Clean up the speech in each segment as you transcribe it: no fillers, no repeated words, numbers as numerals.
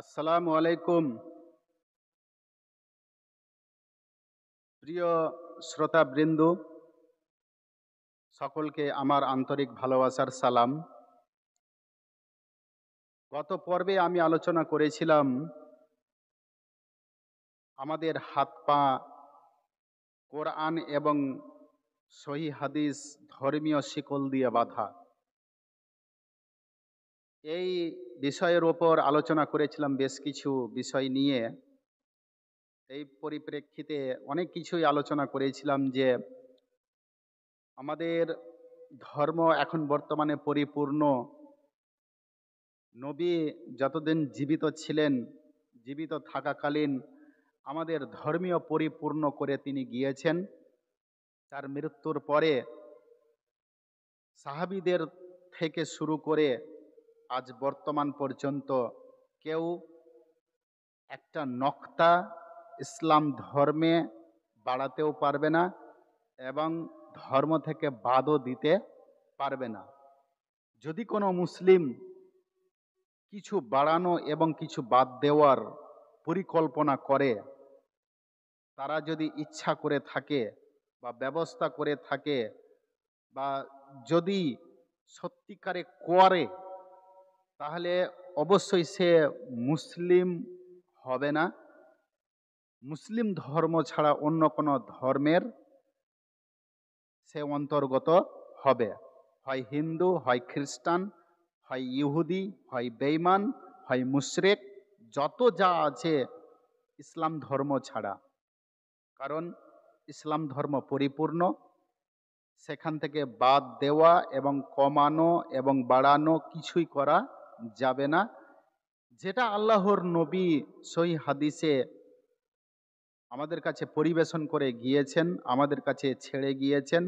আসসালামু আলাইকুম। প্রিয় শ্রোতাবৃন্দ, সকলকে আমার আন্তরিক ভালোবাসার সালাম। গত পর্বে আমি আলোচনা করেছিলাম আমাদের হাত পা কোরআন এবং সহিহ হাদিস ধর্মীয় শিকল দিয়ে বাঁধা। এই বিষয়ের ওপর আলোচনা করেছিলাম বেশ কিছু বিষয় নিয়ে। এই পরিপ্রেক্ষিতে অনেক কিছুই আলোচনা করেছিলাম যে আমাদের ধর্ম এখন বর্তমানে পরিপূর্ণ। নবী যতদিন জীবিত ছিলেন, জীবিত থাকাকালীন আমাদের ধর্মীয় পরিপূর্ণ করে তিনি গিয়েছেন। তার মৃত্যুর পরে সাহাবীদের থেকে শুরু করে আজ বর্তমান পর্যন্ত কেউ একটা নক্তা ইসলাম ধর্মে বাড়াতেও পারবে না এবং ধর্ম থেকে বাদও দিতে পারবে না। যদি কোনো মুসলিম কিছু বাড়ানো এবং কিছু বাদ দেওয়ার পরিকল্পনা করে, তারা যদি ইচ্ছা করে থাকে বা ব্যবস্থা করে থাকে বা যদি সত্যিকারে করে, তাহলে অবশ্যই সে মুসলিম হবে না। মুসলিম ধর্ম ছাড়া অন্য কোনো ধর্মের সে অন্তর্গত হবে। হয় হিন্দু, হয় খ্রিস্টান, হয় ইহুদি, হয় বেঈমান, হয় মুশরিক, যত যা আছে ইসলাম ধর্ম ছাড়া। কারণ ইসলাম ধর্ম পরিপূর্ণ, সেখান থেকে বাদ দেওয়া এবং কমানো এবং বাড়ানো কিছুই করা যাবে না। যেটা আল্লাহর নবী সহিহ হাদিসে আমাদের কাছে পরিবেশন করে গিয়েছেন, আমাদের কাছে ছেড়ে গিয়েছেন,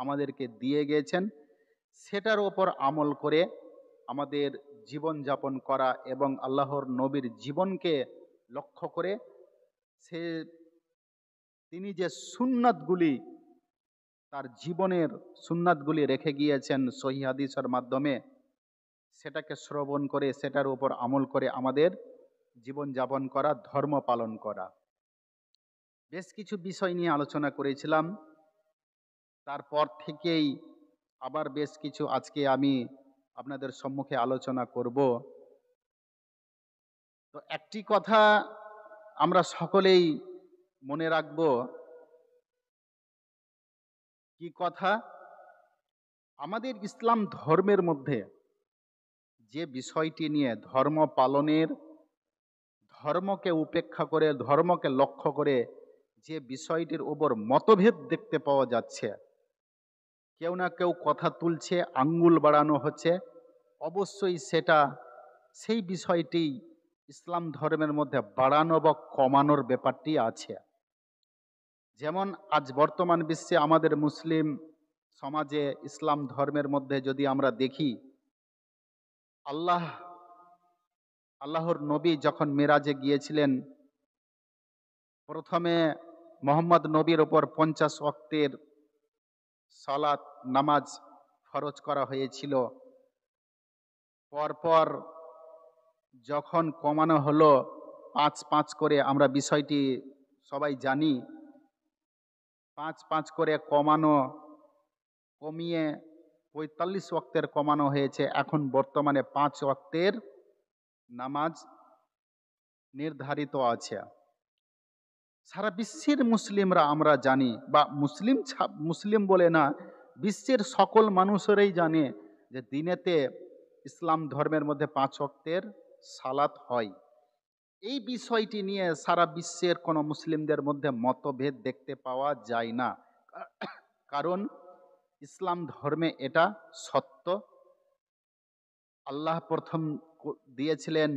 আমাদেরকে দিয়ে গিয়েছেন, সেটার ওপর আমল করে আমাদের জীবন যাপন করা এবং আল্লাহর নবীর জীবনকে লক্ষ্য করে সে তিনি যে সুন্নাতগুলি, তার জীবনের সুন্নাতগুলি রেখে গিয়েছেন সহিহ হাদিসের মাধ্যমে, সেটাকে শ্রবণ করে সেটার উপর আমল করে আমাদের জীবন যাপন করা, ধর্ম পালন করা। বেশ কিছু বিষয় নিয়ে আলোচনা করেছিলাম। তারপর থেকেই আবার বেশ কিছু আজকে আমি আপনাদের সম্মুখে আলোচনা করব। তো একটি কথা আমরা সকলেই মনে রাখব। কি কথা? আমাদের ইসলাম ধর্মের মধ্যে যে বিষয়টি নিয়ে ধর্ম পালনের, ধর্মকে উপেক্ষা করে, ধর্মকে লক্ষ্য করে যে বিষয়টির উপর মতভেদ দেখতে পাওয়া যাচ্ছে, কেউ না কেউ কথা তুলছে, আঙ্গুল বাড়ানো হচ্ছে, অবশ্যই সেটা সেই বিষয়টি ইসলাম ধর্মের মধ্যে বাড়ানো বা কমানোর ব্যাপারটি আছে। যেমন আজ বর্তমান বিশ্বে আমাদের মুসলিম সমাজে ইসলাম ধর্মের মধ্যে যদি আমরা দেখি, আল্লাহর নবী যখন মেরাজে গিয়েছিলেন, প্রথমে মোহাম্মদ নবীর ওপর 50 ওয়াক্তের সালাত নামাজ ফরজ করা হয়েছিল। পরপর যখন কমানো হলো 5-5 করে, আমরা বিষয়টি সবাই জানি, 5-5 করে কমিয়ে 45 ওয়াক্তের কমানো হয়েছে। এখন বর্তমানে 5 ওয়াক্তের নামাজ নির্ধারিত আছে। সারা বিশ্বের মুসলিমরা আমরা জানি, বা মুসলিম বলে না, বিশ্বের সকল মানুষেরাই জানে যে দিনেতে ইসলাম ধর্মের মধ্যে 5 ওয়াক্তের সালাত হয়। এই বিষয়টি নিয়ে সারা বিশ্বের কোনো মুসলিমদের মধ্যে মতভেদ দেখতে পাওয়া যায় না। কারণ ইসলাম ধর্মে এটা সত্য। আল্লাহ প্রথম দিয়েছিলেন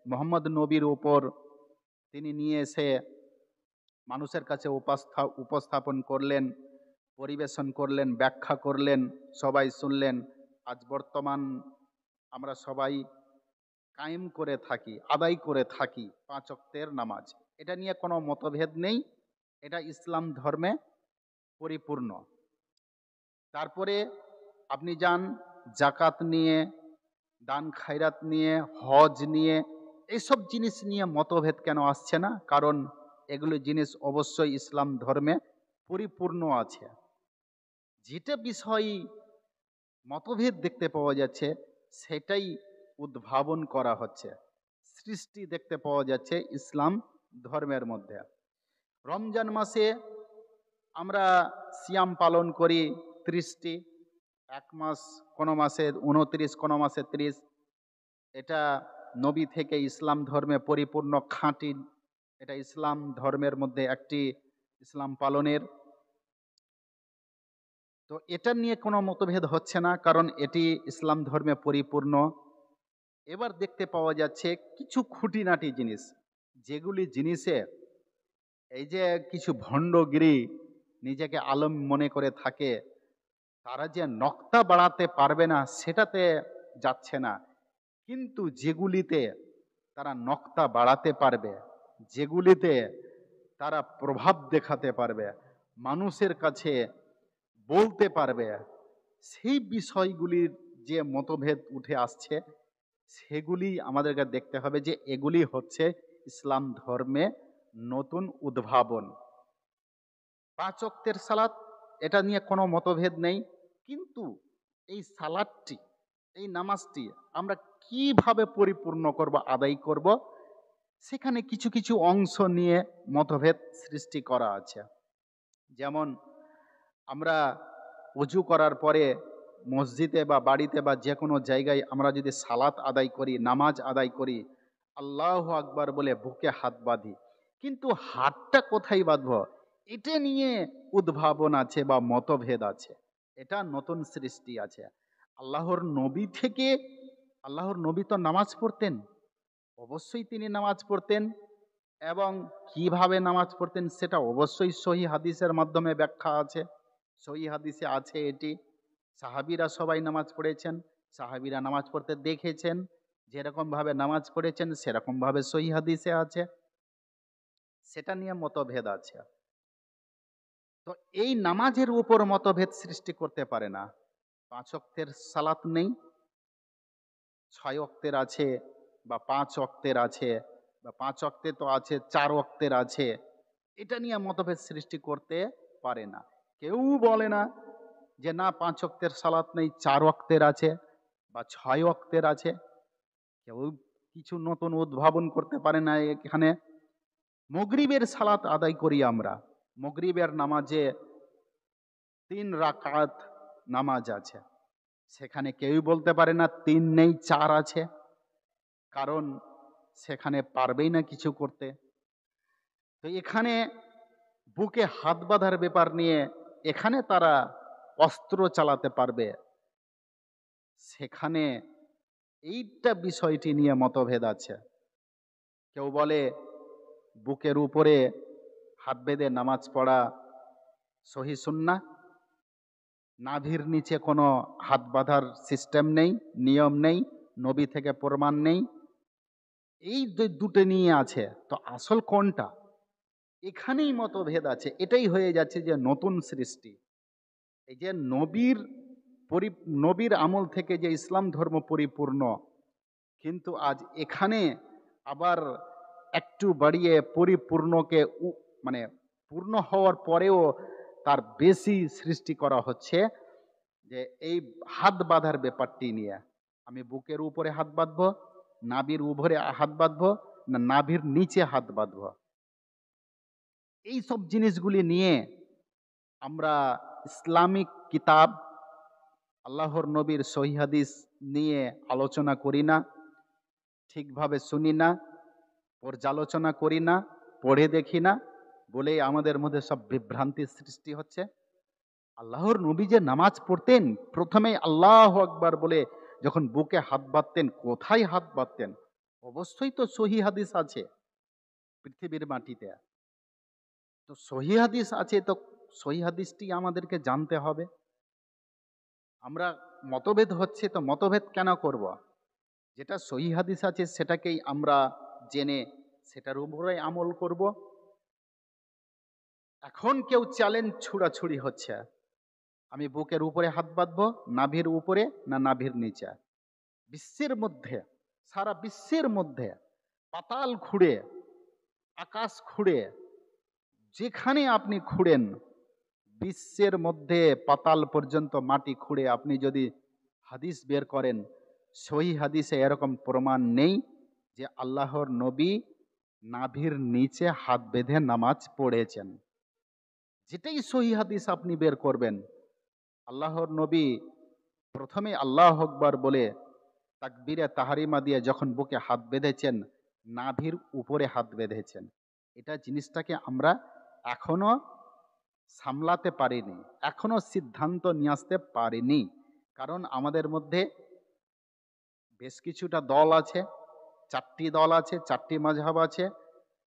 মোহাম্মদ নবীর উপর, তিনি নিয়ে এসে মানুষের কাছে উপস্থাপন করলেন, পরিবেশন করলেন, ব্যাখ্যা করলেন, সবাই শুনলেন। আজ বর্তমান আমরা সবাই কায়েম করে থাকি, আদায় করে থাকি 5 ওয়াক্তের নামাজ। এটা নিয়ে কোনো মতভেদ নেই, এটা ইসলাম ধর্মে পরিপূর্ণ। তারপরে আপনি যান জাকাত নিয়ে, দান খায়রাত নিয়ে, হজ নিয়ে, এইসব জিনিস নিয়ে মতভেদ কেন আসছে না? কারণ এগুলো জিনিস অবশ্যই ইসলাম ধর্মে পরিপূর্ণ আছে। যেটা বিষয় মতভেদ দেখতে পাওয়া যাচ্ছে সেটাই উদ্ভাবন করা হচ্ছে, সৃষ্টি দেখতে পাওয়া যাচ্ছে ইসলাম ধর্মের মধ্যে। রমজান মাসে আমরা সিয়াম পালন করি 30টি, এক মাস, কোনো মাসে 29, কোনো মাসে 30। এটা নবী থেকে ইসলাম ধর্মে পরিপূর্ণ খাঁটি, এটা ইসলাম ধর্মের মধ্যে একটি ইসলাম পালনের। তো এটা নিয়ে কোনো মতভেদ হচ্ছে না, কারণ এটি ইসলাম ধর্মে পরিপূর্ণ। এবার দেখতে পাওয়া যাচ্ছে কিছু খুঁটিনাটি জিনিস, যেগুলি জিনিসে এই যে কিছু ভণ্ডগিরি নিজেকে আলম মনে করে থাকে, তারা যে নক্তা বাড়াতে পারবে না সেটাতে যাচ্ছে না, কিন্তু যেগুলিতে তারা নক্তা বাড়াতে পারবে, যেগুলিতে তারা প্রভাব দেখাতে পারবে, মানুষের কাছে বলতে পারবে, সেই বিষয়গুলির যে মতভেদ উঠে আসছে সেগুলি আমাদেরকে দেখতে হবে যে এগুলি হচ্ছে ইসলাম ধর্মে নতুন উদ্ভাবন। 5 ওয়াক্তের সালাত, এটা নিয়ে কোনো মতভেদ নেই, কিন্তু এই সালাদটি, এই নামাজটি আমরা কিভাবে পরিপূর্ণ করব, আদায় করব, সেখানে কিছু কিছু অংশ নিয়ে মতভেদ সৃষ্টি করা আছে। যেমন আমরা অজু করার পরে মসজিদে বা বাড়িতে বা যে কোনো জায়গায় আমরা যদি সালাত আদায় করি, নামাজ আদায় করি, আল্লাহু আকবার বলে বুকে হাত বাঁধি, কিন্তু হাতটা কোথায় বাঁধবো এটা নিয়ে উদ্ভাবন আছে বা মতভেদ আছে, এটা নতুন সৃষ্টি আছে। আল্লাহর নবী থেকে, আল্লাহর নবী তো নামাজ পড়তেন, অবশ্যই তিনি নামাজ পড়তেন, এবং কিভাবে নামাজ পড়তেন সেটা অবশ্যই সহি হাদিসের মাধ্যমে ব্যাখ্যা আছে। সহি হাদিসে আছে এটি, সাহাবীরা সবাই নামাজ পড়েছেন, সাহাবীরা নামাজ পড়তে দেখেছেন, যেরকম ভাবে নামাজ পড়েছেন সেরকম ভাবে সহি হাদিসে আছে, সেটা নিয়ে মতভেদ আছে। তো এই নামাজের উপর মতভেদ সৃষ্টি করতে পারে না। 5 ওয়াক্তের সালাত নেই, 6 ওয়াক্তের আছে, বা 5 ওয়াক্তের আছে, বা 5 ওয়াক্তে তো আছে, 4 ওয়াক্তের আছে, এটা নিয়ে মতভেদ সৃষ্টি করতে পারে না। কেউ বলে না যে না 5 ওয়াক্তের সালাত নেই, 4 ওয়াক্তের আছে বা 6 ওয়াক্তের আছে। কেউ কিছু নতুন উদ্ভাবন করতে পারে না এখানে। মাগরিবের সালাত আদায় করি আমরা, মাগরিবের নামাজে 3 রাকাত নামাজ আছে, সেখানে কেউই বলতে পারে না 3 নেই 4 আছে, কারণ সেখানে পারবেই না কিছু করতে। তো এখানে বুকে হাত বাঁধার ব্যাপার নিয়ে এখানে তারা অস্ত্র চালাতে পারবে, সেখানে এইটা বিষয়টি নিয়ে মতভেদ আছে। কেউ বলে বুকের উপরে হাত বেঁধে নামাজ পড়া সহি সুন্নাহ, নাভির নিচে কোনো হাত বাঁধার সিস্টেম নেই, নিয়ম নেই, নবী থেকে প্রমাণ নেই, এই দুটো নিয়ে আছে। তো আসল কোনটা, এখানেই মতভেদ আছে। এটাই হয়ে যাচ্ছে যে নতুন সৃষ্টি। এই যে নবীর আমল থেকে যে ইসলাম ধর্ম পরিপূর্ণ, কিন্তু আজ এখানে আবার একটু বাড়িয়ে পরিপূর্ণকে মানে পূর্ণ হওয়ার পরেও তার বেশি সৃষ্টি করা হচ্ছে, যে এই হাত বাঁধার ব্যাপারটি নিয়ে। আমি বুকের উপরে হাত বাঁধবো, নাভির উপরে হাত বাঁধবো, না নাভির নিচে হাত বাঁধবো, এই সব জিনিসগুলি নিয়ে আমরা ইসলামিক কিতাব, আল্লাহর নবীর সহিহ হাদিস নিয়ে আলোচনা করি না, ঠিকভাবে শুনি না, পর্যালোচনা করি না, পড়ে দেখি না, বলেই আমাদের মধ্যে সব বিভ্রান্তির সৃষ্টি হচ্ছে। আল্লাহর নবী যে নামাজ পড়তেন, প্রথমেই আল্লাহু আকবার বলে যখন বুকে হাত বাঁধতেন, কোথায় হাত বাঁধতেন? অবশ্যই তো সহিহ হাদিস আছে পৃথিবীর মাটিতে। তো সহিহ হাদিস আছে, তো সহিহ হাদিসটি আমাদেরকে জানতে হবে। আমরা মতভেদ হচ্ছে, তো মতভেদ কেন করব? যেটা সহিহ হাদিস আছে সেটাকেই আমরা জেনে সেটার উপরে আমল করব। এখন কেউ চ্যালেঞ্জ ছুড়াছুড়ি হচ্ছে, আমি বুকের উপরে হাত বাঁধবো, নাভির উপরে না নাভির নিচে? বিশ্বের মধ্যে, সারা বিশ্বের মধ্যে পাতাল খুঁড়ে, আকাশ খুঁড়ে, যেখানে আপনি খুঁড়েন, বিশ্বের মধ্যে পাতাল পর্যন্ত মাটি খুঁড়ে আপনি যদি হাদিস বের করেন, সহি হাদিসে এরকম প্রমাণ নেই যে আল্লাহর নবী নাভির নিচে হাত বেঁধে নামাজ পড়েছেন। যেটাই সহি হাদিস আপনি বের করবেন, আল্লাহর নবী প্রথমে আল্লাহ আকবার বলে তাকবীরে তাহারিমা দিয়ে যখন বুকে হাত বেঁধেছেন, নাভির উপরে হাত বেঁধেছেন। এটা জিনিসটাকে আমরা এখনো সামলাতে পারিনি, এখনো সিদ্ধান্ত নিয়ে আসতে পারিনি। কারণ আমাদের মধ্যে বেশ কিছুটা দল আছে, 4টি দল আছে, 4টি মাযহাব আছে।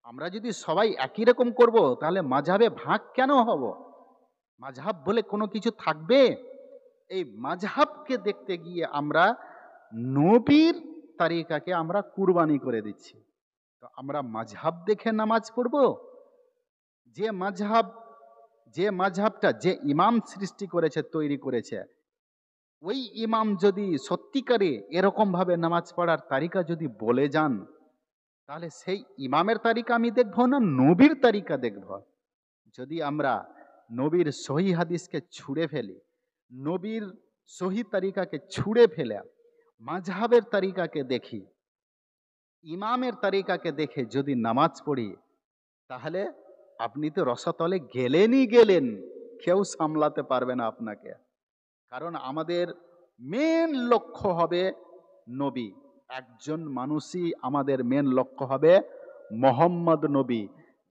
আমরা যদি সবাই একই রকম করব, তাহলে মাযহাবে ভাগ কেন হব? মাযহাব বলে কোনো কিছু থাকবে? এই মাযহাবকে দেখতে গিয়ে আমরা নবীর তারিকাকে আমরা কুরবানি করে দিচ্ছি। তো আমরা মাযহাব দেখে নামাজ পড়ব? যে মাযহাব, যে মাযহাবটা যে ইমাম সৃষ্টি করেছে, তৈরি করেছে, ওই ইমাম যদি সত্যিকারে এরকম ভাবে নামাজ পড়ার তারিকা যদি বলে যান, তাহলে সেই ইমামের তারিকা আমি দেখব না নবীর তারিকা দেখব? যদি আমরা নবীর সহি হাদিসকে ছুঁড়ে ফেলি, নবীর সহি তারিকাকে ছুঁড়ে ফেলে মাযহাবের তারিকাকে দেখি, ইমামের তারিকাকে দেখে যদি নামাজ পড়ি, তাহলে আপনি তো রসাতলে গেলেনই গেলেন, কেউ সামলাতে পারবে না আপনাকে। কারণ আমাদের মেন লক্ষ্য হবে নবী। একজন মানুষই আমাদের মেন লক্ষ্য হবে মোহাম্মদ নবী।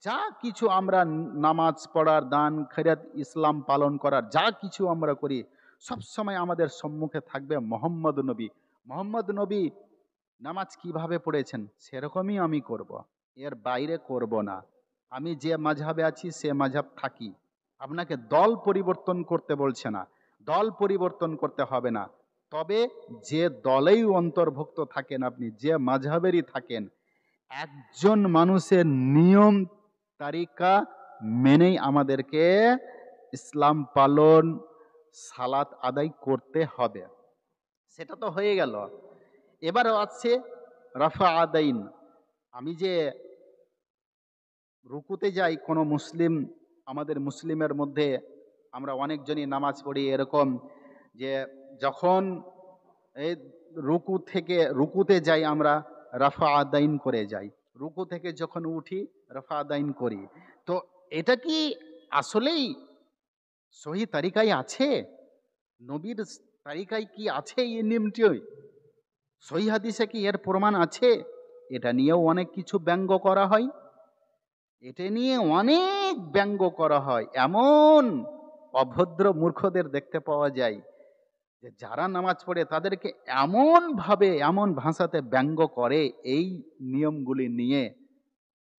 যা কিছু আমরা নামাজ পড়ার, দান খয়রাত, ইসলাম পালন করার যা কিছু আমরা করি, সব সময় আমাদের সম্মুখে থাকবে মোহাম্মদ নবী। মোহাম্মদ নবী নামাজ কিভাবে পড়েছেন সেরকমই আমি করব, এর বাইরে করব না। আমি যে মাযহাবে আছি সে মাযহাব থাকি। আপনাকে দল পরিবর্তন করতে বলছে না, দল পরিবর্তন করতে হবে না। তবে যে দলেই অন্তর্ভুক্ত থাকেন আপনি, যে মাযহাবেরই থাকেন, একজন মানুষের নিয়ম তারিকা মেনেই আমাদেরকে ইসলাম পালন, সালাত আদায় করতে হবে। সেটা তো হয়ে গেল। এবারও আছে রাফা আদাইন। আমি যে রুকুতে যাই, কোনো মুসলিম, আমাদের মুসলিমের মধ্যে আমরা অনেকজনই নামাজ পড়ি এরকম যে যখন এই রুকুতে যাই আমরা রাফা আদাইন করে যাই, রুকু থেকে যখন উঠি রাফা আদাইন করি। তো এটা কি আসলেই সহি তারিকায় আছে? নবীর তারিকায় কি আছে এই নিয়মটি? সহি হাদিসে কি এর প্রমাণ আছে? এটা নিয়েও অনেক কিছু ব্যঙ্গ করা হয়, এটা নিয়ে অনেক ব্যঙ্গ করা হয়। এমন অভদ্র মূর্খদের দেখতে পাওয়া যায় যে যারা নামাজ পড়ে তাদেরকে এমন ভাবে, এমন ভাষাতে ব্যঙ্গ করে, এই নিয়মগুলি নিয়ে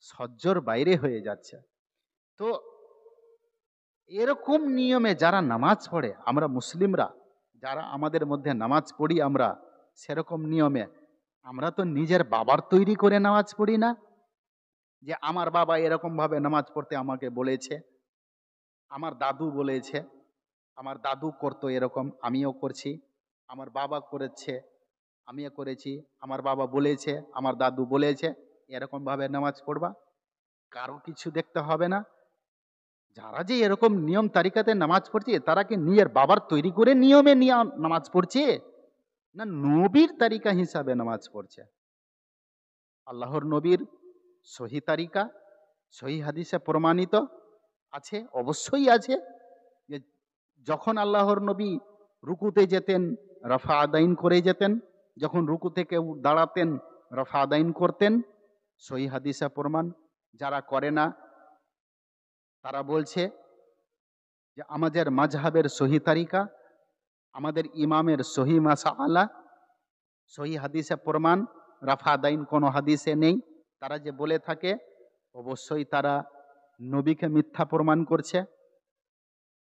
সহ্যর বাইরে হয়ে যাচ্ছে। তো এরকম নিয়মে যারা নামাজ পড়ে, আমরা মুসলিমরা যারা আমাদের মধ্যে নামাজ পড়ি, আমরা সেরকম নিয়মে আমরা তো নিজের বাবার তৈরি করে নামাজ পড়ি না, যে আমার বাবা এরকম ভাবে নামাজ পড়তে আমাকে বলেছে, আমার দাদু বলেছে, আমার দাদু করতো এরকম আমিও করছি, আমার বাবা করেছে আমিও করেছি, আমার বাবা বলেছে, আমার দাদু বলেছে, এরকম ভাবে নামাজ পড়বা। কারো কিছু দেখতে হবে না। যারা যে এরকম নিয়ম তারিকাতে নামাজ পড়ছে, তারা কি নিজের বাবার তৈরি করে নিয়মে নামাজ পড়ছে, না নবীর তারিকা হিসাবে নামাজ পড়ছে? আল্লাহর নবীর সহি তারিকা, সহি হাদিসে প্রমাণিত আছে, অবশ্যই আছে, যে যখন আল্লাহর নবী রুকুতে যেতেন রাফা আদাইন করে যেতেন, যখন রুকু থেকে দাঁড়াতেন রাফা আদাইন করতেন, সহি হাদিসে প্রমাণ। যারা করে না তারা বলছে যে আমাদের মাযহাবের সহি তারিকা, আমাদের ইমামের সহি মাসআলা, সহি হাদিসে প্রমাণ, রাফা আদাইন কোনো হাদিসে নেই। তারা যে বলে থাকে, অবশ্যই তারা নবীকে মিথ্যা প্রমাণ করছে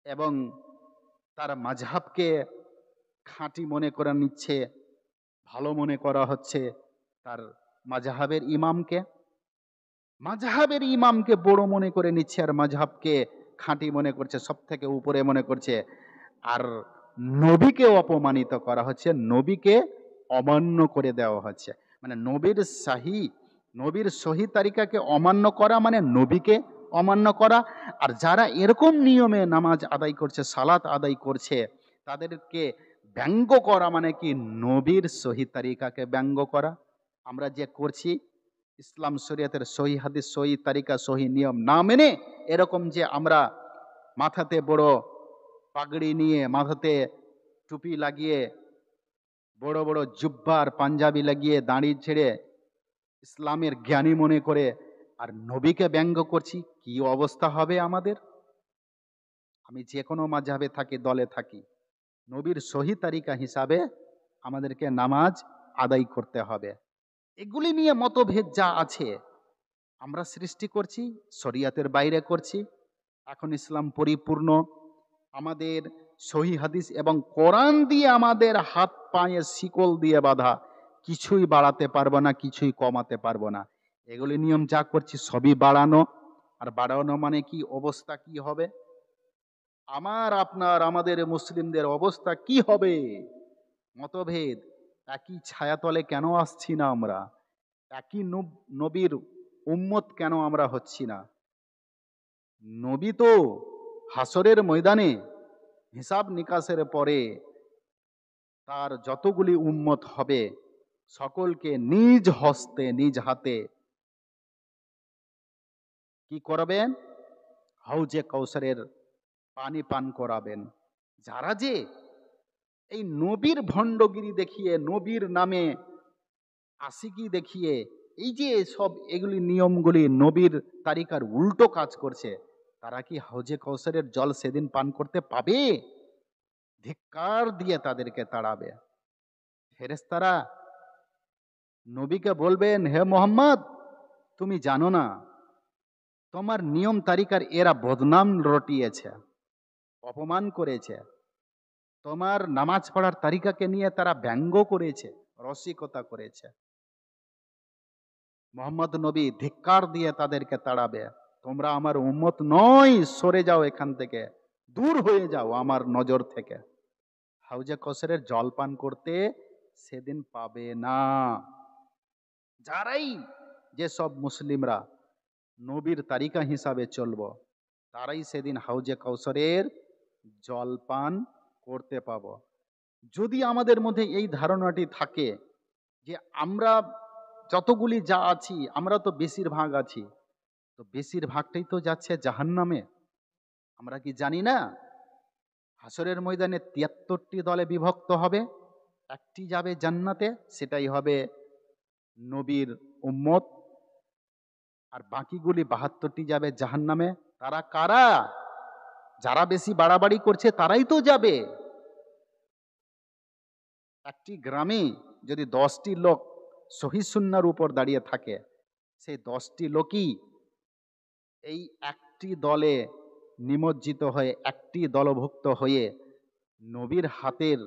এবং তার মাযহাবকে খাঁটি মনে করে নিচ্ছে, ভালো মনে করা হচ্ছে তার মাযহাবের ইমামকে। মাযহাবের ইমামকে বড় মনে করে নিচ্ছে আর মাযহাবকে খাঁটি মনে করছে, সব থেকে উপরে মনে করছে। আর নবীকে অপমানিত করা হচ্ছে, নবীকে অমান্য করে দেওয়া হচ্ছে। মানে নবীর শাহী নবীর সহি তারিকাকে অমান্য করা মানে নবীকে অমান্য করা। আর যারা এরকম নিয়মে নামাজ আদায় করছে, সালাত আদায় করছে, তাদেরকে ব্যঙ্গ করা মানে কি নবীর সহি তারিকাকে ব্যঙ্গ করা। আমরা যে করছি ইসলাম শরীয়তের সহি হাদিস, সহি তারিকা, সহি নিয়ম না মেনে, এরকম যে আমরা মাথাতে বড় পাগড়ি নিয়ে, মাথাতে টুপি লাগিয়ে, বড় বড় জুব্বার পাঞ্জাবি লাগিয়ে, দাঁড়ি ছেড়ে ইসলামের জ্ঞানী মনে করে আর নবীকে ব্যঙ্গ করছি, কি অবস্থা হবে আমাদের? আমি যে কোনো মাযহাবে থাকি, দলে থাকি, নবীর সহি তারিকা হিসাবে আমাদেরকে নামাজ আদায় করতে হবে। এগুলি নিয়ে মতভেদ যা আছে আমরা সৃষ্টি করছি, শরিয়াতের বাইরে করছি। এখন ইসলাম পরিপূর্ণ, আমাদের সহি হাদিস এবং কোরআন দিয়ে আমাদের হাত পায়ে শিকল দিয়ে বাঁধা, কিছুই বাড়াতে পারবো না, কিছুই কমাতে পারবো না। এগুলি নিয়ম যা করছি সবই বাড়ানো। আর বাড়ানো মানে কি অবস্থা কি হবে? আমার আপনার আমাদের মুসলিমদের অবস্থা কি হবে? মতভেদ, একই ছায়াতলে কেন আসছি না আমরা? একই নবীর উম্মত কেন আমরা হচ্ছি না? নবী তো হাসরের ময়দানে হিসাব নিকাশের পরে তার যতগুলি উম্মত হবে সকলকে নিজ হস্তে, নিজ হাতে কি করাবেন? হাউজে কাউসারের পানি পান করাবেন। যারা যে এই নবীর ভণ্ডগিরি দেখিয়ে, নবীর নামে আশিকি দেখিয়ে, এই যে সব এগুলি নিয়মগুলি নবীর তারিকার উল্টো কাজ করছে, তারা কি হাউজে কাউসারের জল সেদিন পান করতে পাবে? ধিক্কার দিয়ে তাদেরকে তাড়াবে। ফেরেশতারা নবীকে বলবেন, হে মোহাম্মদ, তুমি জানো না তোমার নিয়ম তারিকার এরা বদনাম রটিয়েছে, অপমান করেছে, তোমার নামাজ পড়ার তারিকাকে নিয়ে তারা ব্যঙ্গ করেছে, রসিকতা করেছে। মোহাম্মদ নবী ধিক্কার দিয়ে তাদেরকে তাড়াবে, তোমরা আমার উম্মত নয়, সরে যাও এখান থেকে, দূর হয়ে যাও আমার নজর থেকে। হাউজে কসরের জল পান করতে সেদিন পাবে না। যারাই, যে সব মুসলিমরা নবীর তারিকা হিসাবে চলব, তারাই সেদিন হাউজে কাউসারের জল পান করতে পাব। যদি আমাদের মধ্যে এই ধারণাটি থাকে যে আমরা যতগুলি যা আছি, আমরা তো বেশিরভাগ আছি, তো বেশিরভাগটাই তো যাচ্ছে জাহান্নামে। আমরা কি জানি না হাসরের ময়দানে ৭৩টি দলে বিভক্ত হবে, একটি যাবে জান্নাতে, সেটাই হবে নবীর উম্মত, আর বাকিগুলি ৭২টি যাবে জাহান্নামে। তারা কারা? যারা বেশি বাড়াবাড়ি করছে তারাই তো যাবে। একটি গ্রামে যদি 10টি লোক সহি সুন্নাহর উপর দাঁড়িয়ে থাকে, সেই 10টি লোকই এই একটি দলে নিমজ্জিত হয়ে, একটি দলভুক্ত হয়ে নবীর হাতের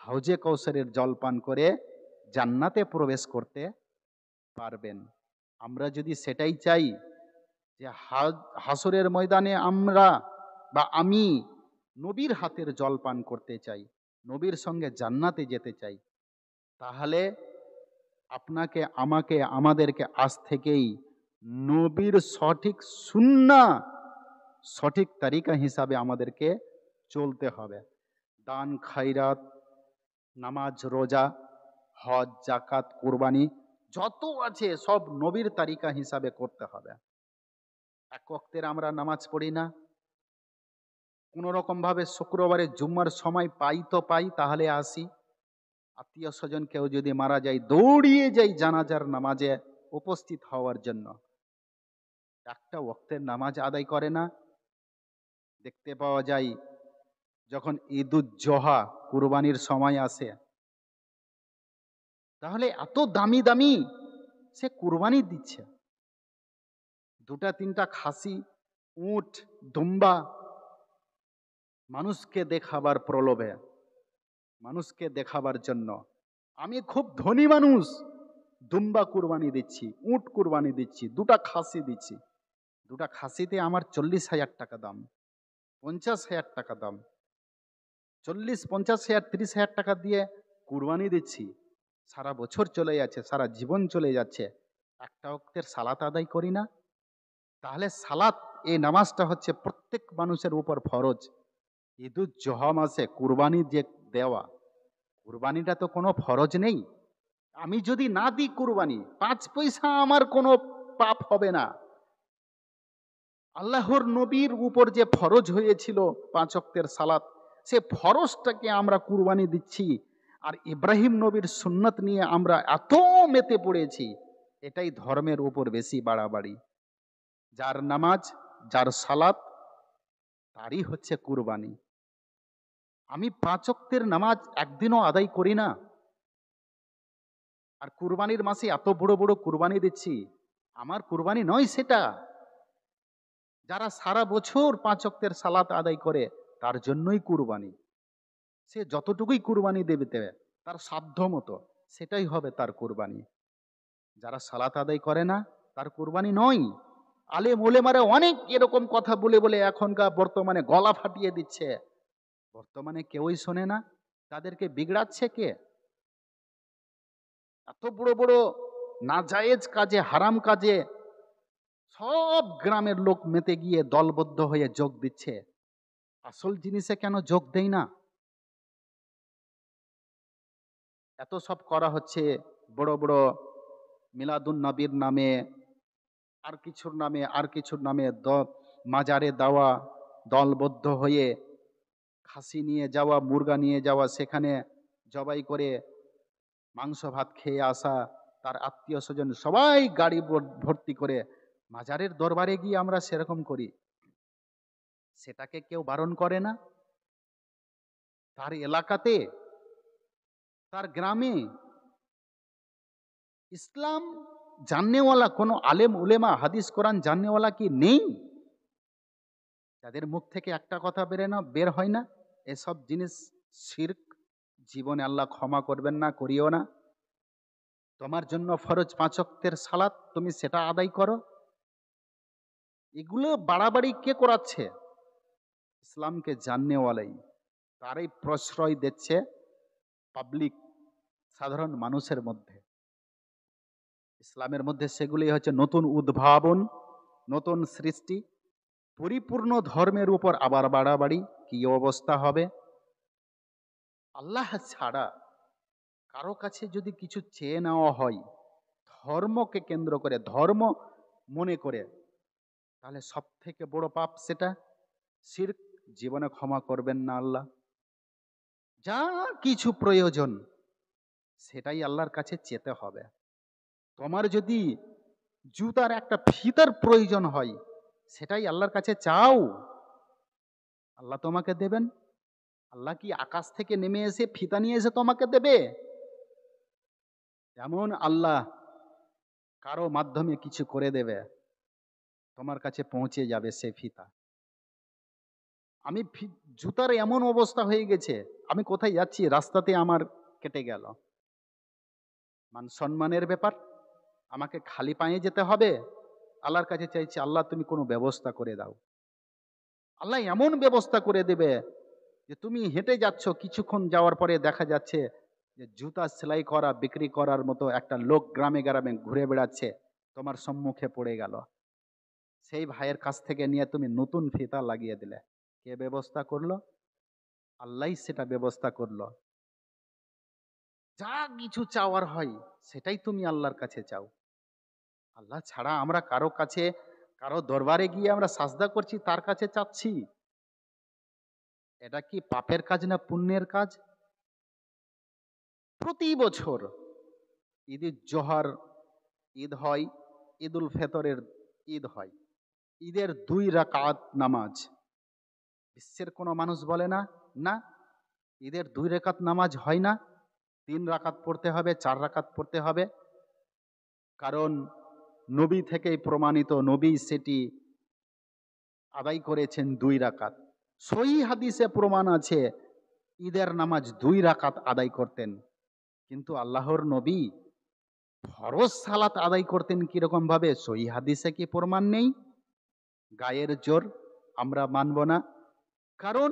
হাউজে কৌসারের জল পান করে জান্নাতে প্রবেশ করতে পারবেন। আমরা যদি সেটাই চাই যে হাসরের ময়দানে আমরা বা আমি নবীর হাতের জল পান করতে চাই, নবীর সঙ্গে জান্নাতে যেতে চাই, তাহলে আপনাকে, আমাকে, আমাদেরকে আজ থেকেই নবীর সঠিক সুন্নাহ, সঠিক তারিকা হিসাবে আমাদেরকে চলতে হবে। দান, খায়রাত, নামাজ, রোজা, হজ, জাকাত, কুরবানি যত আছে সব নবীর তারিকা হিসাবে করতে হবে। এক ওয়াক্তের আমরা নামাজ পড়ি না, কোনো রকম ভাবে শুক্রবারে জুম্মার সময় পাই তো পাই, তাহলে আসি। আত্মীয় স্বজন কেউ যদি মারা যায়, দৌড়িয়ে যাই জানাজার নামাজে উপস্থিত হওয়ার জন্য। একটা ওয়াক্তের নামাজ আদায় করে না। দেখতে পাওয়া যায় যখন ঈদুজ্জোহা, কুরবানির সময় আসে, তাহলে এত দামি দামি সে কুরবানি দিচ্ছে, 2-3টা খাসি, উট, দুম্বা, মানুষকে দেখাবার প্রলোভে, মানুষকে দেখাবার জন্য। আমি খুব ধনী মানুষ, দুম্বা কুরবানি দিচ্ছি, উট কুরবানি দিচ্ছি, 2টা খাসি দিচ্ছি। 2টা খাসিতে আমার 40,000 টাকা দাম, 50,000 টাকা দাম। 40, 50,000, 30,000 টাকা দিয়ে কুরবানি দিচ্ছি, সারা বছর চলে যাচ্ছে, সারা জীবন চলে যাচ্ছে। একটা ওয়াক্তের সালাত আদায় করি না? তাহলে সালাত, এই নামাজটা হচ্ছে প্রত্যেক মানুষের উপর ফরজ। ঈদুল জোহা মাসে কুরবানি যে দেওয়া, কুরবানিটা তো কোনো ফরজ নেই। আমি যদি না দিই কুরবানি, 5 পয়সা আমার কোনো পাপ হবে না। আল্লাহর নবীর উপর যে ফরজ হয়েছিল 5 ওয়াক্তের সালাত, সে ফরজটাকে আমরা কুরবানি দিচ্ছি। আর ইব্রাহিম নবীর সুন্নত নিয়ে আমরা এত মেতে পড়েছি, এটাই ধর্মের উপর বেশি বাড়াবাড়ি। যার নামাজ, যার সালাত, তারই হচ্ছে কুরবানি। আমি 5 ওয়াক্তের নামাজ একদিনও আদায় করি না, আর কুরবানির মাসে এত বড় বড় কুরবানি দিচ্ছি। আমার কুরবানি নয় সেটা। যারা সারা বছর 5 ওয়াক্তের সালাত আদায় করে, তার জন্যই কুরবানি। সে যতটুকুই কুরবানি দেবে তার সাধ্য মতো, সেটাই হবে তার কুরবানি। যারা সালাত আদায় করে না, তার কুরবানি নয়। আলেম ওলেমারা অনেক এরকম কথা বলে বলে এখনকার বর্তমানে গলা ফাটিয়ে দিচ্ছে। বর্তমানে কেউই শোনে না। তাদেরকে বিগড়াচ্ছে কে? এত বড় বড় নাজায়েজ কাজে, হারাম কাজে সব গ্রামের লোক মেতে গিয়ে দলবদ্ধ হয়ে যোগ দিচ্ছে। আসল জিনিসে কেন যোগ দেয় না? এত সব করা হচ্ছে বড় বড় মিলাদুন নবীর নামে, আর কিছুর নামে, আর কিছুর নামে মাজারে দেওয়া, দলবদ্ধ হয়ে খাসি নিয়ে যাওয়া, মুরগা নিয়ে যাওয়া, সেখানে জবাই করে মাংস ভাত খেয়ে আসা, তার আত্মীয় স্বজন সবাই গাড়ি ভর্তি করে মাজারের দরবারে গিয়ে আমরা সেরকম করি। সেটাকে কেউ বারণ করে না। তার এলাকাতে, তার গ্রামে ইসলাম জাননেওয়ালা কোনো আলেম উলেমা, হাদিস কোরআন জাননেওয়ালা কি নেই? যাদের মুখ থেকে একটা কথা বের হয় না, এসব জিনিস শিরক, জীবনে আল্লাহ ক্ষমা করবেন না, করিও না। তোমার জন্য ফরজ 5 ওয়াক্তের সালাত, তুমি সেটা আদায় করো। এগুলো বাড়াবাড়ি কে করাচ্ছে? ইসলামকে জাননেওয়ালাই। তারই প্রশ্রয় দিচ্ছে পাবলিক, সাধারণ মানুষের মধ্যে। ইসলামের মধ্যে সেগুলি হচ্ছে নতুন উদ্ভাবন, নতুন সৃষ্টি। পরিপূর্ণ ধর্মের উপর আবার বাড়াবাড়ি, কি অবস্থা হবে? আল্লাহ ছাড়া কারো কাছে যদি কিছু চেয়ে নেওয়া হয় ধর্মকে কেন্দ্র করে, ধর্ম মনে করে, তাহলে সব থেকে বড় পাপ সেটা শিরক। জীবনে ক্ষমা করবেন না আল্লাহ। যা কিছু প্রয়োজন সেটাই আল্লাহর কাছে চেতে হবে। তোমার যদি জুতার একটা ফিতার প্রয়োজন হয়, সেটাই আল্লাহর কাছে চাও, আল্লাহ তোমাকে দেবেন। আল্লাহ কি আকাশ থেকে নেমে এসে ফিতা নিয়ে এসে তোমাকে দেবে? যেমন আল্লাহ কারো মাধ্যমে কিছু করে দেবে, তোমার কাছে পৌঁছে যাবে সে ফিতা। আমি জুতার এমন অবস্থা হয়ে গেছে, আমি কোথায় যাচ্ছি রাস্তাতে আমার কেটে গেল, মান সম্মানের ব্যাপার, আমাকে খালি পায়ে যেতে হবে। আল্লাহর কাছে চাইছি, আল্লাহ তুমি কোনো ব্যবস্থা করে দাও। আল্লাহ এমন ব্যবস্থা করে দেবে যে তুমি হেঁটে যাচ্ছ, কিছুক্ষণ যাওয়ার পরে দেখা যাচ্ছে যে জুতা সেলাই করা, বিক্রি করার মতো একটা লোক গ্রামে গ্রামে ঘুরে বেড়াচ্ছে, তোমার সম্মুখে পড়ে গেল। সেই ভাইয়ের কাছ থেকে নিয়ে তুমি নতুন ফিতা লাগিয়ে দিলে। কে ব্যবস্থা করলো? আল্লাহই সেটা ব্যবস্থা করলো। যা কিছু চাওয়ার হয় সেটাই তুমি আল্লাহর কাছে চাও। আল্লাহ ছাড়া আমরা কারো কাছে, কারো দরবারে গিয়ে আমরা সাজদা করছি, তার কাছে চাচ্ছি। এটা কি পাপের কাজ না পুণ্যের কাজ? প্রতি বছর ঈদের জোহর ঈদ হয়, ঈদুল ফেতরের ঈদ হয়। ঈদের 2 রাকাত নামাজ। বিশ্বের কোনো মানুষ বলে না, না ঈদের 2 রাকাত নামাজ হয় না, 3 রাকাত পড়তে হবে, 4 রাকাত পড়তে হবে। কারণ নবী থেকেই প্রমাণিত, নবী সেটি আদায় করেছেন 2 রাকাত। সহিহ হাদিসে প্রমাণ আছে ঈদের নামাজ 2 রাকাত আদায় করতেন। কিন্তু আল্লাহর নবী ফরজ সালাত আদায় করতেন কিরকম ভাবে? সহিহ হাদিসে কি প্রমাণ নেই? গায়ের জোর আমরা মানব না। কারণ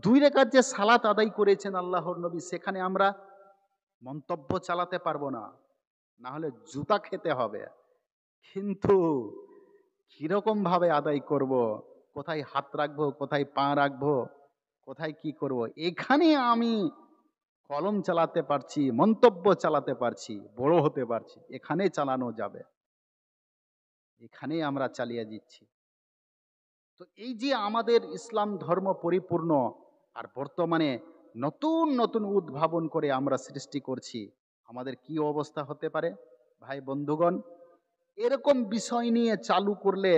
2 রাকাত যে সালাত আদায় করেছেন আল্লাহর নবী, সেখানে আমরা মন্তব্য চালাতে পারবো না। না হলে জুতা খেতে হবে। কিন্তু কিরকম ভাবে আদায় করব, কোথায় হাত রাখবো, কোথায় পা রাখবো, কোথায় কি করব, এখানে আমি কলম চালাতে পারছি, মন্তব্য চালাতে পারছি, বড় হতে পারছি, এখানে চালানো যাবে, এখানেই আমরা চালিয়ে দিচ্ছি। তো এই যে আমাদের ইসলাম ধর্ম পরিপূর্ণ, আর বর্তমানে নতুন নতুন উদ্ভাবন করে আমরা সৃষ্টি করছি, আমাদের কি অবস্থা হতে পারে ভাই বন্ধুগণ? এরকম বিষয় নিয়ে চালু করলে,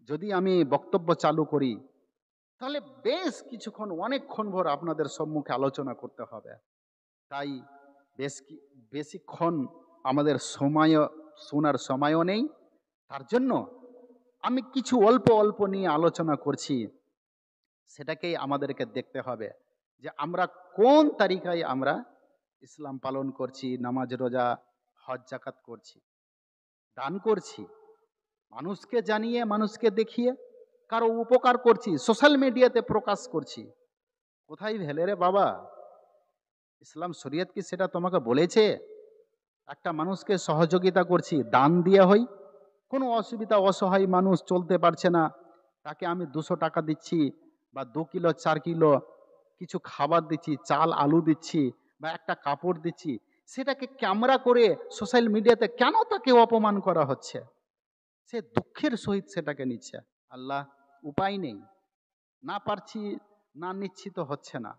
যদি আমি বক্তব্য চালু করি, তাহলে বেশ কিছুক্ষণ, অনেকক্ষণ ভর আপনাদের সম্মুখে আলোচনা করতে হবে। তাই বেশিক্ষণ আমাদের সময় শোনার সময়ও নেই। তার জন্য আমি কিছু অল্প অল্প নিয়ে আলোচনা করছি, সেটাকেই আমাদেরকে দেখতে হবে যে আমরা কোন তারিখায় আমরা ইসলাম পালন করছি, নামাজ রোজা হজ জাকাত করছি, দান করছি, মানুষকে জানিয়ে, মানুষকে দেখিয়ে কারো উপকার করছি, সোশ্যাল মিডিয়াতে প্রকাশ করছি। কোথায় ভেলে রে বাবা? ইসলাম শরীয়ত কি সেটা তোমাকে বলেছে? একটা মানুষকে সহযোগিতা করছি, দান দিয়ে হই, কোনো অসুবিধা, অসহায় মানুষ চলতে পারছে না, তাকে আমি 200 টাকা দিচ্ছি, বা 2 কিলো 4 কিলো কিছু খাবার দিচ্ছি, চাল আলু দিচ্ছি, বা একটা কাপড় দিচ্ছি, সেটাকে ক্যামেরা করে সোশ্যাল মিডিয়াতে কেন তাকে অপমান করা হচ্ছে? সে দুঃখের সহিত সেটাকে নিচ্ছে। আল্লাহ, উপায় নেই, না পারছি, না নিচ্ছি তো হচ্ছে না,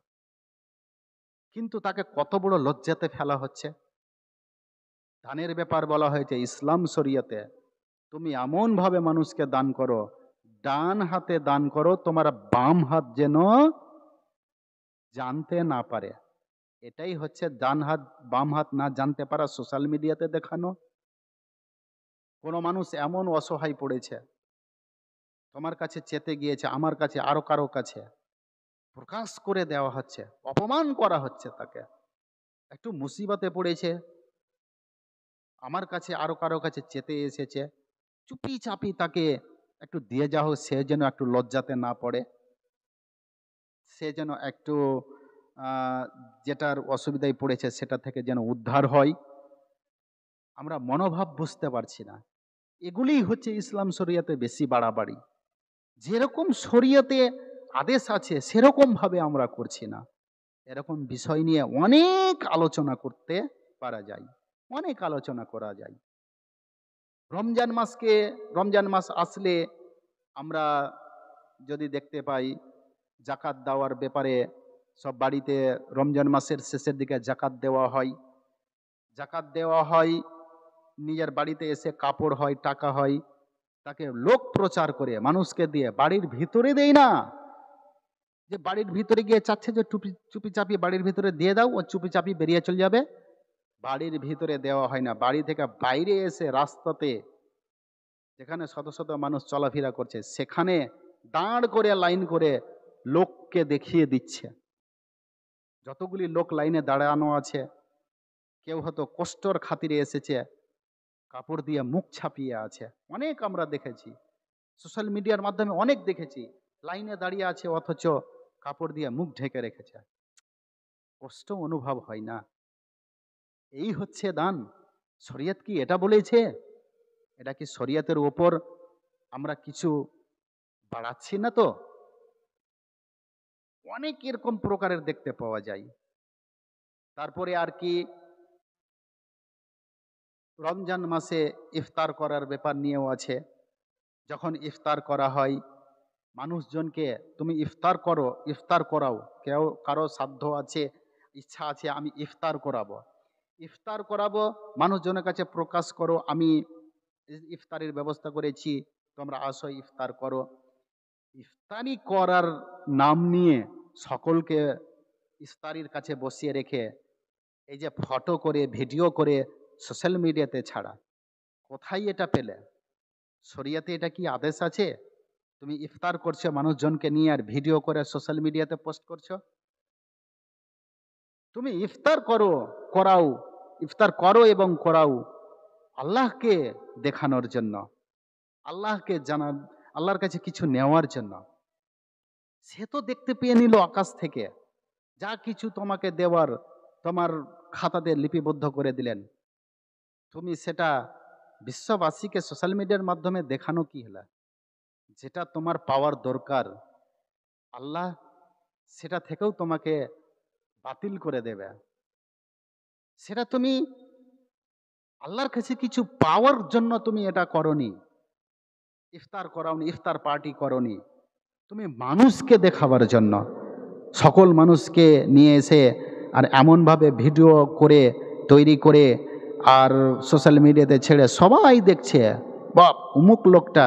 কিন্তু তাকে কত বড় লজ্জাতে ফেলা হচ্ছে। দানের ব্যাপার বলা হয়েছে ইসলাম শরীয়তে, তুমি এমন ভাবে মানুষকে দান করো, ডান হাতে দান করো, তোমার বাম হাত যেন জানতে না পারে। এটাই হচ্ছে ডান হাত বাম হাত না জানতে পারা, সোশ্যাল মিডিয়াতে দেখানো। কোনো মানুষ এমন অসহায় পড়েছে, তোমার কাছে চেতে গিয়েছে, আমার কাছে, আরো কারো কাছে, প্রকাশ করে দেওয়া হচ্ছে, অপমান করা হচ্ছে তাকে। একটু মুসিবতে পড়েছে, আমার কাছে, আরো কারো কাছে চেতে এসেছে, চুপি চাপি তাকে একটু দিয়ে যাও, সে যেন একটু লজ্জাতে না পড়ে, সে যেন একটু যেটার অসুবিধায় পড়েছে সেটা থেকে যেন উদ্ধার হয়। আমরা মনোভাব বুঝতে পারছি না। এগুলি হচ্ছে ইসলাম শরিয়াতে বেশি বাড়াবাড়ি। যেরকম শরিয়তে আদেশ আছে সেরকম ভাবে আমরা করছি না। এরকম বিষয় নিয়ে অনেক আলোচনা করতে পারা যায়, অনেক আলোচনা করা যায়। রমজান মাস আসলে আমরা যদি দেখতে পাই, জাকাত দেওয়ার ব্যাপারে সব বাড়িতে রমজান মাসের শেষের দিকে জাকাত দেওয়া হয়। জাকাত দেওয়া হয়, নিজের বাড়িতে এসে কাপড় হয়, টাকা হয়, তাকে লোক প্রচার করে মানুষকে দিয়ে, বাড়ির ভিতরে দেয় না, যে বাড়ির ভিতরে গিয়ে চাচ্ছে যে চুপি চাপি বাড়ির ভিতরে দিয়ে দাও, ও চুপি চাপি বেরিয়ে চলে যাবে। বাড়ির ভিতরে দেওয়া হয় না, বাড়ি থেকে বাইরে এসে রাস্তাতে, যেখানে শত শত মানুষ চলাফেরা করছে, সেখানে দাঁড় করে লাইন করে লোককে দেখিয়ে দিচ্ছে। যতগুলি লোক লাইনে দাঁড়ানো আছে, কেউ হয়তো কষ্টর খাতিরে এসেছে, কাপড় দিয়ে মুখ ছাপিয়ে আছে, অনেক আমরা দেখেছি, সোশ্যাল মিডিয়ার মাধ্যমে অনেক দেখেছি, লাইনে দাঁড়িয়ে আছে অথচ কাপড় দিয়ে মুখ ঢেকে রেখেছে, কষ্ট অনুভব হয় না। এই হচ্ছে দান। শরীয়ত কি এটা বলেছে? এটা কি শরীয়তের ওপর আমরা কিছু বাড়াচ্ছি না তো? অনেক এরকম প্রকারের দেখতে পাওয়া যায়। তারপরে আর কি, রমজান মাসে ইফতার করার ব্যাপার নিয়েও আছে। যখন ইফতার করা হয়, মানুষজনকে তুমি ইফতার করো, ইফতার করাও, কেউ কারো সাধ্য আছে, ইচ্ছা আছে আমি ইফতার করাবো, ইফতার করাবো, মানুষজনের কাছে প্রকাশ করো আমি ইফতারের ব্যবস্থা করেছি, তোমরা আসো ইফতার করো। ইফতারি করার নাম নিয়ে সকলকে ইফতারির কাছে বসিয়ে রেখে এই যে ফটো করে, ভিডিও করে সোশ্যাল মিডিয়াতে ছাড়া, কোথায় এটা পেলে? শরিয়াতে এটা কি আদেশ আছে? তুমি ইফতার করছো মানুষজনকে নিয়ে, আর ভিডিও করে সোশ্যাল মিডিয়াতে পোস্ট করছো। তুমি ইফতার করো, করাও, ইফতার করো এবং করাও আল্লাহকে দেখানোর জন্য, আল্লাহকে জানার, আল্লাহর কাছে কিছু নেওয়ার জন্য। সে তো দেখতে পেয়ে নিল আকাশ থেকে, যা কিছু তোমাকে দেওয়ার তোমার খাতাতে লিপিবদ্ধ করে দিলেন, তুমি সেটা বিশ্ববাসীকে সোশ্যাল মিডিয়ার মাধ্যমে দেখানো কি হলো? যেটা তোমার পাওয়ার দরকার, আল্লাহ সেটা থেকেও তোমাকে বাতিল করে দেবে। সেটা তুমি আল্লাহর কাছে কিছু পাওয়ার জন্য তুমি এটা করনি, ইফতার করাওনি, ইফতার পার্টি করনি, তুমি মানুষকে দেখাবার জন্য, সকল মানুষকে নিয়ে এসে আর এমনভাবে ভিডিও করে তৈরি করে আর সোশ্যাল মিডিয়াতে ছেড়ে সবাই দেখছে, বাপ অমুক লোকটা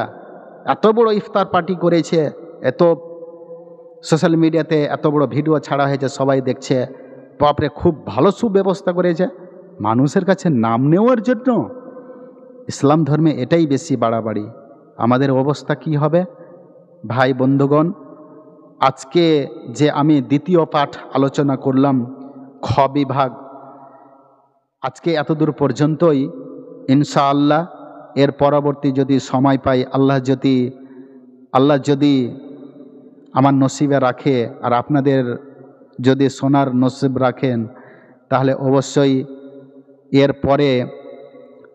এত বড় ইফতার পার্টি করেছে, এত সোশ্যাল মিডিয়াতে এত বড় ভিডিও ছাড়া হয়েছে, সবাই দেখছে, বাপরে খুব ভালো সুব্যবস্থা করেছে, মানুষের কাছে নাম নেওয়ার জন্য। ইসলাম ধর্মে এটাই বেশি বাড়াবাড়ি। আমাদের অবস্থা কি হবে ভাই বন্ধুগণ? আজকে যে আমি দ্বিতীয় পাঠ আলোচনা করলাম, খ বিভাগ, আজকে এতদূর পর্যন্তই। ইনশাআল্লাহ এর পরবর্তী যদি সময় পাই, আল্লাহ যদি আমার নসিবে রাখে আর আপনাদের যদি শোনার নসিব রাখেন, তাহলে অবশ্যই এর পরে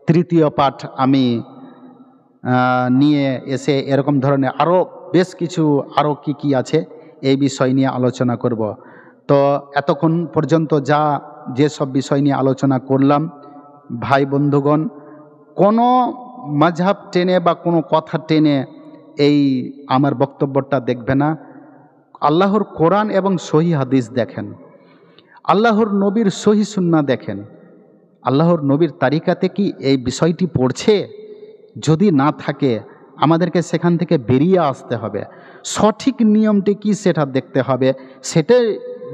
তৃতীয় পাঠ আমি নিয়ে এসে এরকম ধরনের আরও বেশ কিছু আরও কি আছে এই বিষয় নিয়ে আলোচনা করব। তো এতক্ষণ পর্যন্ত যেসব বিষয় নিয়ে আলোচনা করলাম, ভাই বন্ধুগণ, কোনো মাযহাব টেনে বা কোনো কথা টেনে এই আমার বক্তব্যটা দেখবে না। আল্লাহর কোরআন এবং সহি হাদিস দেখেন, আল্লাহর নবীর সহি সুন্নাহ দেখেন, আল্লাহর নবীর তারিকাতে কি এই বিষয়টি পড়ছে? যদি না থাকে, আমাদেরকে সেখান থেকে বেরিয়ে আসতে হবে। সঠিক নিয়মটি কি সেটা দেখতে হবে। সেটাই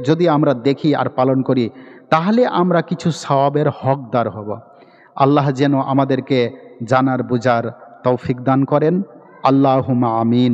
যদি আমরা দেখি আর পালন করি, তাহলে আমরা কিছু সওয়াবের হকদার হব। আল্লাহ যেন আমাদেরকে জানার বুঝার তৌফিক দান করেন। আল্লাহুম্মা আমিন।